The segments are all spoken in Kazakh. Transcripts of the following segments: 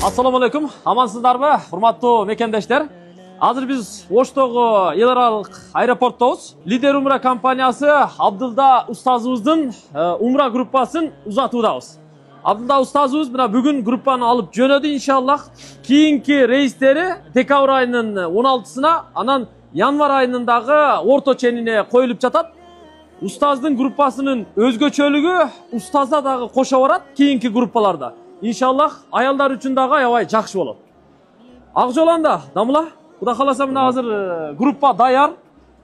Assalamu alaikum. Amansızdarбы, урматтуу мекендештер? Азыр биз Оштогу эл аралык аэропорттобуз. Лидер Умра компаниясы Абдылда устазыбыздын Умра группасын узатуудабыз. Абдылда устазыбыз мына бүгүн группаны алып жөнөдү иншаллах. Кийинки рейстери декабрь айынын 16-сына, анан январь айынын дагы орто ченине коюлуп жатат. Устаздын группасынын өзгөчөлүгү устазда дагы кошо барат кийинки группаларда. İnşallah ayallar üçün dağı aябай жакшы болот. Акжоланда, дамыла, Куда кааласа мына азыр группа даяр.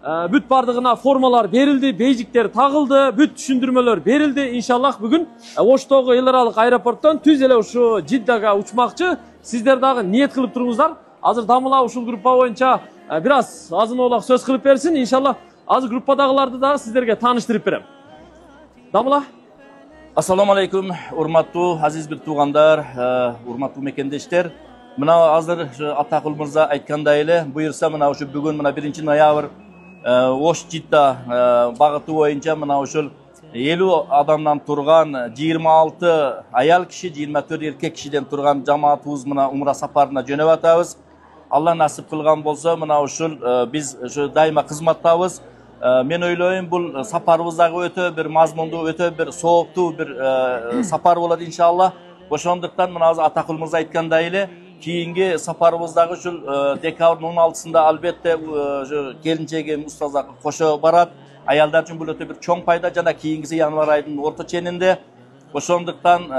Бүт бардыгына формалар берилди, бейжиктер тагылды, бүт түшүндүрмөлөр берилди. Иншаллах бүгүн Оштогу эл аралык аэропорттон түз эле ушу Жиддага учмакчы. Сиздер дагы ниет кылып туруңуздар. Азыр дамыла ушул группа боюнча бир аз азын-оолак сөз кылып берсин. Иншаллах азыр группадагыларды дагы сиздерге тааныштырып берем. Дамыла. Assalamu alaikum, урматтуу азиз бир туугандар, урматтуу мекендештер. Мына азыр Атакул мырза айткандай эле, буюрса мына ушу бүгүн мына 1-ноябрь Ош Жидда багыты боюнча мына ушул 50 адамдан турган 26 аял киши, 24 эркек кишиден турган жамаатыбыз мына умра сапарына жөнөп атабыз. Алла насип кылган болсо мына ушул биз дайыма кызматтабыз. Мен ойлойм бул сапарыбыздагы өтө бир мазмундуу, өтө бир сооктуу бир сапар болот иншалла. Ошондуктан мына Атакул мырза айткандай эле, кийинки сапарыбыздагы ушул декабрдын 16-сында албетте келинчегим устазга кошо барат. Аялдар үчүн бул өтө бир чоң пайда, жана кийинкиси январь айдын орто ченинде. Ошондуктан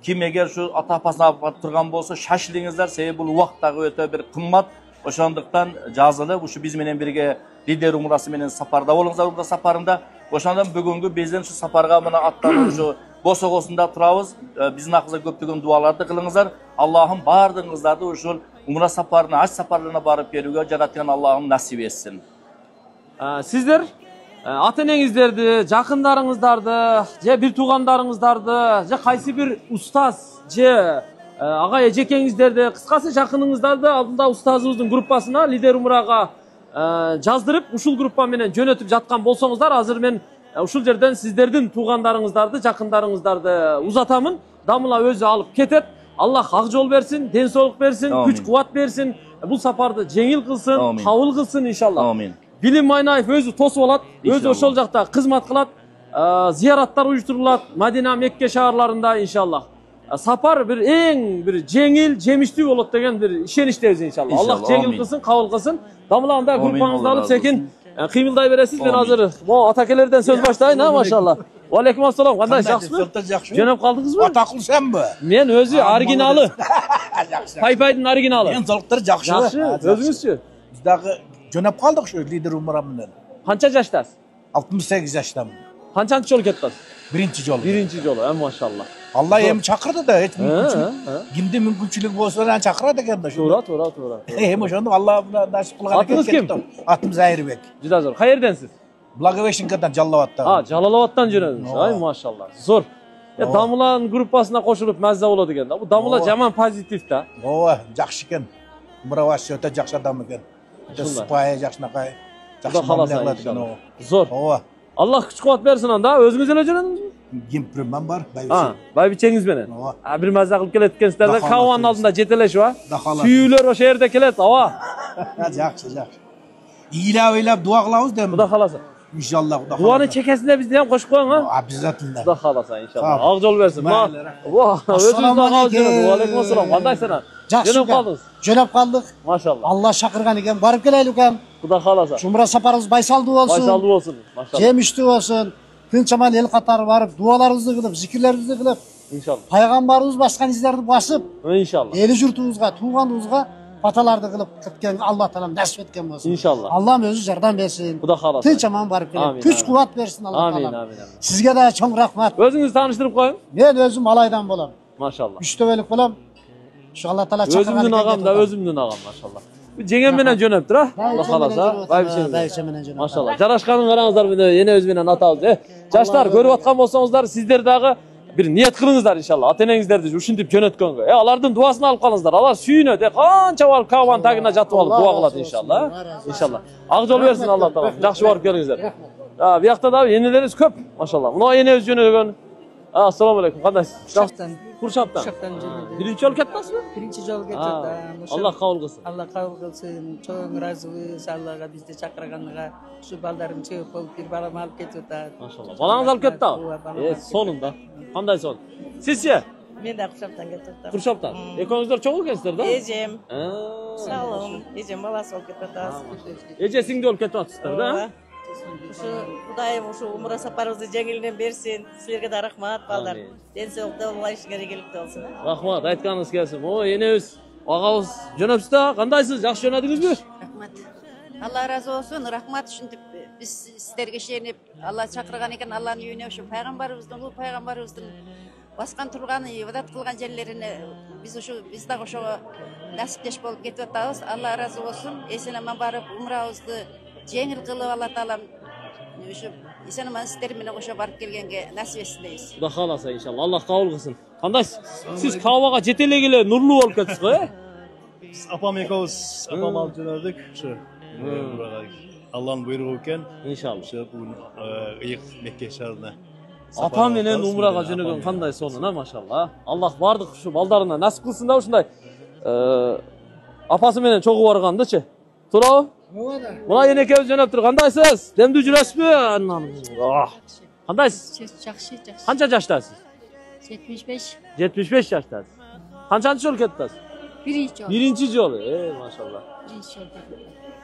ким эгер ушу ата апасына алып турган болсо шашылыңыздар, себеби бул убакыт дагы өтө бир кымбат. Ошондуктан жазылып ушу биз менен бирге лидер умрасы менен сапарда болуңуздар, умра сапарында. Ошондон бүгүнкү биздин ушу сапарга мына аттанып ушу босогосунда турабыз. Биздин акыбызга көптөгөн дуаларды кылыңыздар. Аллахым бардыгыңыздарды ушул умра сапарына, аж сапарларына барып келүүгө жараткан Аллахым насип этсин. Сиздер ата-энеңиздерди, жакындарыңыздарды, же бир туугандарыңыздарды, же кайсы бир устаз, же ага эжекеңиздерди, кыскасы жакыныңыздарды алдында устазыбыздын группасына, лидер умрага жаздырып, ушул группа менен жөнөтүп жаткан болсоңуздар, азыр мен ушул жерден сиздердин туугандарыңыздарды, жакындарыңыздарды узатамын. Дамыла өзү алып кетет. Аллах ак жол берсин, ден соолук берсин, күч-кубат берсин. Бул сапарды жеңил кылсын, кабыл кылсын иншалла. Билим Майнаев өзү тосуп алат, өзү ошол жакта кызмат кылат, зыяраттар уюштурулат, Мадина, Мекке шаарларында иншалла. Сапар бир эң бир жеңил, жемиштүү болот деген бир ишеничтебиз иншалла. Аллах жеңил кылсын, кабыл кылсын. Дамыла анда группаңызды алып секин кыймылдай бересиз. Мен азыр атакелерден сөз баштайын, машалла. Ва алейкум ассалам. Кандай, жакшысызбы? Жөнөп калдыңызбы? Атакул сенби? Мен өзү оригиналы. Пайпайдын оригиналы. Мен залыктар жакшы. Өзүңүзчү? Биз дагы жөнөп калдык ушу лидер умра менен. Канча жаштасыз? 68 жаштамын. Канчанчы жолу кеттиңиз? Биринчи жолу. Биринчи жолу, машалла. Алла эми чакырды да, кимде мүмкүнчүлүгү болсо аны чакырат экен да. Туура. Эми ошондо Алла насип кылган экен. Атыңыз ким? Атым Зайырбек. Жуда зор. Каерденсиз? Благовещенкадан, Жалалабадтан. Жалалабадтан жөнөдүңүз. Ай, машалла. Зор. Дамыланын группасына кошулуп маза болот экен да. Бул Дамыла жаман позитив да. Ооба, жакшы экен. Мураваш өтө жакшы адам экен. Сыпайы жакшынакай. Жакшы каласа иншалла. Зор. Ооба. Аллах күч-кубат берсин анда. Өзүңүз эле жөнөдүңүзбү? Кемпирим бар, байбичем. Байбичеңиз менен. Бир маза кылып келет экенсиздер да, Каванын алдында жетелешип, сүйүүлөр ошо жерде келет, Жакшы. Ыйлап дуа кылабыз да. Куда каласа. Иншалла. Дуаны чекесинде бизди ham кошуп коюң, Обязательно. Куда каласа иншалла. Ак жол берсин. Өзүңүз дагы алып жүрөңүз. Ва алейкум ассалам. Кандайсың? Жөнөп калдыңыз? Жөнөп калдык. Машалла. Алла чакырган экен, барып келели экен. Куда каласа. Умра сапарыбыз байсалдуу болсун. Машалла. Жемиштүү болсун. Тынчаман эл катары барып, дуаларыбызды кылып, зикирлерибизди кылып, иншалла. Пайгамбарыбыз баскан издерди басып, иншалла. Эли журтубузга, тууганыбызга баталарды кылып кеткен Алла таалам насип эткен болсун. Иншалла. Аллам өзү жардам берсин. Куда каласа. Тынчаман барып келет. Күч-кубат берсин Алла таалам. Амин. Сизге да чоң рахмат. Өзүңүздү тааныштырып коюң. Мен өзүм Алайдан болом. Машалла. Үчтөбөлүк болом. Ушу Алла таала чакырган экен. Өзүмдүн агам, машалла. Жеңем менен жөнөптүр, Алла каласа. Байбичем менен жөнөптүр. Машалла. Жарашканын караңыздар, мына энебиз менен атабыз, Жаштар, көрүп аткан болсоңуздар, сиздер дагы бир ниет кылыңыздар иншалла. Ата-энеңиздерди ушинтип жөнөткөнгө. Алардын дуасын алып калыңыздар. Алар сүйүнөт, канча барып Кабанын тагына жатып алып дуа кылат иншалла. Иншалла. Ак жол берсин Алла таалам. Жакшы барып келиңиздер. Биякта дагы энелерибиз көп, машалла. Мына энебиз жөнөгөн. Assalomu alaykum. Qandaysiz? Qurshaqdan. Qurshaqdan. Qurshaqdan jo'nadik. Birinchi yo'l ketdingizmi? Birinchi jol Ha, ketdim. Alloh qabul qilsin. Allah qabul qilsin. Cho'ng razıyız. Allah'a bizni chaqirganiga shu baldarim sevib bo'lib bir balam olib ketdi. Maşallah. Balanız alıp ketdi. Sonunda. Qanday son? Sizchi? Men de Qurshaqdan ketdim. Qurshaqdan. Ekonomizlar cho'q ekensizlar-da? Ejem. Sağ olun. Ejem balası olib ketdi. Ejesingni olib ketyapsizlar-da? Şu Xudayım şu umra safarımızı jеңилден bersin. Sizlarga da rahmat balдар. Amin. Денсаулықта Алла işingere келипті olsun. Rahmat, aytganingiz kelsin. O, enemiz, og'amiz jo'nabsiz-da. Qandaysiz? Yaxshi jo'nadingizmi? Rahmat. Allah razı olsun. Rahmat şundip biz sizlerge şenip Allah çakırgan eken Allah'ın үйüne şu peygamberimizden bu peygamberimizden baskan turgan ibadat kılgan yerlerini biz de şu nasipleş bolup ketip atабыз. Allah razı olsun. Esenemen barıp umrabızdı жеңил кылып Алла таалам şu esenemen sizler менен кошо барып келгенге насип etsin дейбиz. Xudo xolasa inşallah. Alloh qabul qilsin. Qandaysiz? Siz Kavaga jetelegile nurlu bo'lib ketdingiz qo'y. Biz apam ekamiz apam olib jo'nadik shu Allohning buyrug'i ekan İnşallah. shu bugun iyiq Mekke shahrine Apam menen umraga jo'nagan qanday sonuna maşallah. Allah bardık şu baldarına nasip qilsin da shunday. Apası menen cho'g'ib borgandichi. Turov? Buna yine kev jo'nab tur. Qandaysiz? Demdi jurasizmi? Qandaysiz? Жақсы, жақсы. Qancha yoshdasiz? 75. 75 yoshdasiz. Qanchanchi yo'l ketdingiz? Birinchi. Birinchi yo'l. Maşallah. Birinchi yo'l.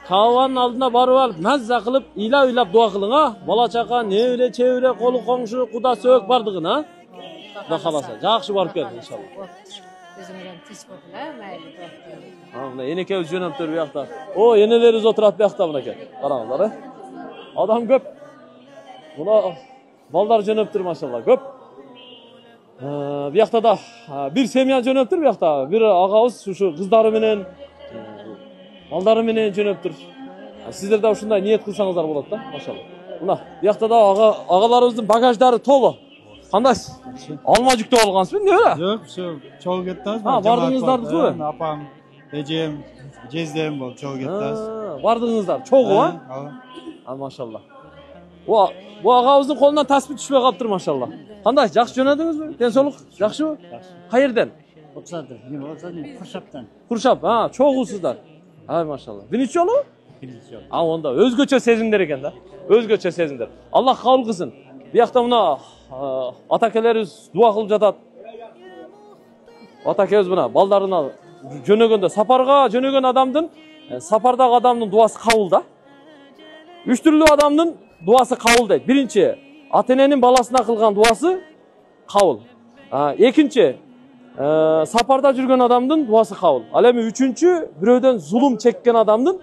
Kavaning oldina borib olib, mazza qilib, o'ylab duo qiling, ha? Bola chaqa, nevre, chevre, qo'li qo'ngshi, quda so'q bordig'ini, ha? Xudo xolasa, yaxshi borib keldi inshaalloh. O'zimizdan tez bo'ldilar, mayli. Ha, mana enekev jo'nab tur bu yoqda. O, enelerimiz o'tirib bu yoqda mana aka. Qaranglar, ha? Odam ko'p. Buna ballar jo'nab tur maşallah, ko'p. Bu yoqda da bir semya jo'nab tur bu yoqda. Bir og'amiz shu qizlari bilan baldari bilan jo'nab tur. Sizlar da shunday niyat qilsangizlar bo'ladi-da, maşallah. Buna bu yoqda da og'alarimizning bagajlari to'g'ri. Qandaysiz? Olma yukda olgansizmi? Ne öyle? yo'q shu cho'g' ketdingiz Ha, bordingizlar-ku. apam ejem jezdem bo'lib cho'g' ketdingiz Bardingizlar. Cho'g'u, ha? Ha, maşallah. Bu og'amizning qo'lidan tasbih tushmay qolibdir maşallah. Qanday? Yaxshi jo'nadingizmi? Tenso'liq yaxshimi? Qayerdan? Qurshaqdan. Qurshab, ha, cho'g'usizlar. Ha, maşallah. Birinchi yo'l? Birinchi yo'l. Ha, onda o'zgacha sezimlar ekan-da. O'zgacha sezimlar. Alloh qabul qilsin. Bu yoqda buna atakalarimiz duo qilib jatadi. Atakamiz buna baldarına jo'naganda safarga jo'nagan odamdan safardagi odamning duosi qabulda. 3 turli odamning duosi qabul deydi. Birinchi, ota-onaning balasına qilgan duosi qabul. Ikkinchi, safarda yurgan odamning duosi qabul. Al endi uchinchi, birovdan zulm chekkan odamning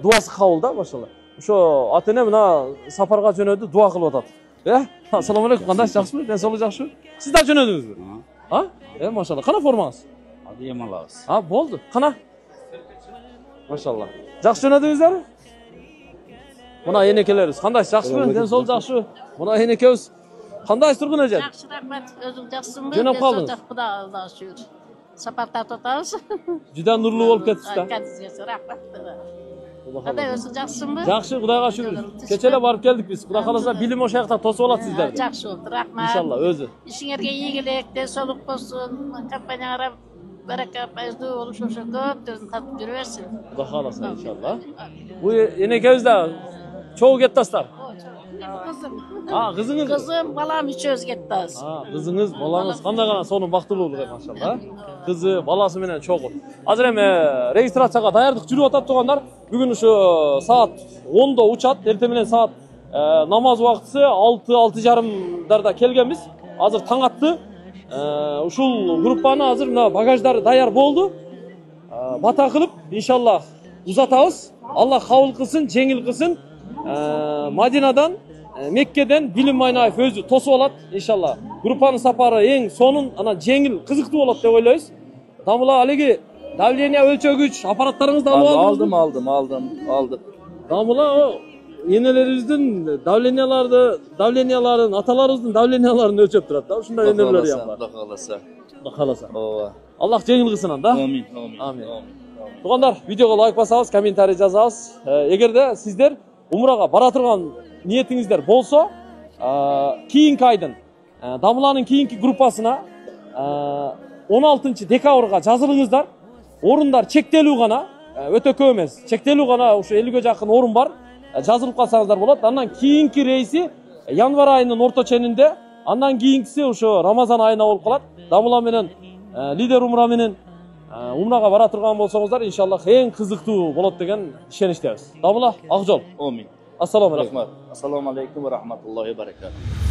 duosi qabulda maşallah. Shu ota-ona buna safarga jo'nadi, duo qilib o'tadi. Assalomu alaykum. Qandaysiz? Yaxshimi? Tenso'liq yaxshimi? Siz de jo'nadingizmi? Ha? Maşallah. Qana formangiz? Hadi yamalabız. Ha, bo'ldi. Qana? Maşallah. Yaxshi jo'nadingizlar? Buna enekelerimiz. Qandaysiz? Yaxshimi? Tenso'liq yaxshimi? Buna enekemiz. Qandaysiz turg'un ekan? Yaxshi, rahmat. O'zing yaxshimi? Jo'nab qoldingiz. Xudo Alloh shukr. Safarda tutamiz. Juda nurli bo'lib ketdingizda. Sizga rahmat. Qanday o'zing yaxshimi? Yaxshi, Xudoga shukr. Kechalar borib keldik biz. Xudo xolasa bilim o'sha yoqda to'sib oladi sizlarni. Yaxshi bo'ldi, rahmat. Inshaalloh o'zi. Ishingizga yigilik, tenso'liq bo'lsin. Kompaniyangizga baraka, fayzli bo'lish o'sha ko'p o'zini tatib yuraversin. Xudo xolasa inshaalloh. Bu enekemizda cho'g' ketdingizlar. Qizim. Ha, qizingiz. Qizim, balam ucho'z ketdingiz. Ha, qizingiz, balangiz qanday qana so'ning baxtli bo'ldi maşallah. Qizi, balasi bilan cho'g'ir. Hozir ham registratsiyaga tayyorlik yurib o'tib turganlar. Bugun shu soat 10da uçat, erta bilan soat namoz vaqtisi 6:30darda kelganmiz. Hozir tong atdi. Uşul gruppani hozir mana bagajlari tayyor bo'ldi. Bata qilib inshaalloh uzatamiz. Alloh qabul qilsin, jengil qilsin. Madinadan Mekke'den Bilim Maynayev özü tosu olat inşallah. Gruppanın safarı en sonun ana jengil kızıktı olat dep oylayız. Damla alegi davleniya ölçögüç aparatlarınızda aldım. Damla o yenelerimizden davleniyaların atalarımızın davleniyalarını ölçüp durат da. Şunda yeneler yapar. Allah kalasa. Allah jengil kılsın anda. Amin. Tuğanlar videoga like basabız, kommentariy жазабыз. Egerde sizler umraga bara turgan niyetingizler bolsa, keyinki aydan Damılanın keyinki группасына 16 декабрга жазылыңыздар. Орындар чектелүү гана, өтө көп эмес. Чектелүү гана, ушу 50ге жакын орун бар. Жазылып калсаңыздар болот. Андан кийинки рейси январ айынын орто ченинде, андан кийинкиси ушу Рамазан айына болуп калат. Дамыла менен лидер умра менен умрага бара турган болсоңуздар, иншаллах эң кызыктуу болот деген ишеничтебиз. Дамыла, ак жол. Амин. Ассаламу алейкум. Rahmat. Assalomu alaykum va rahmatullohi va barakatuh.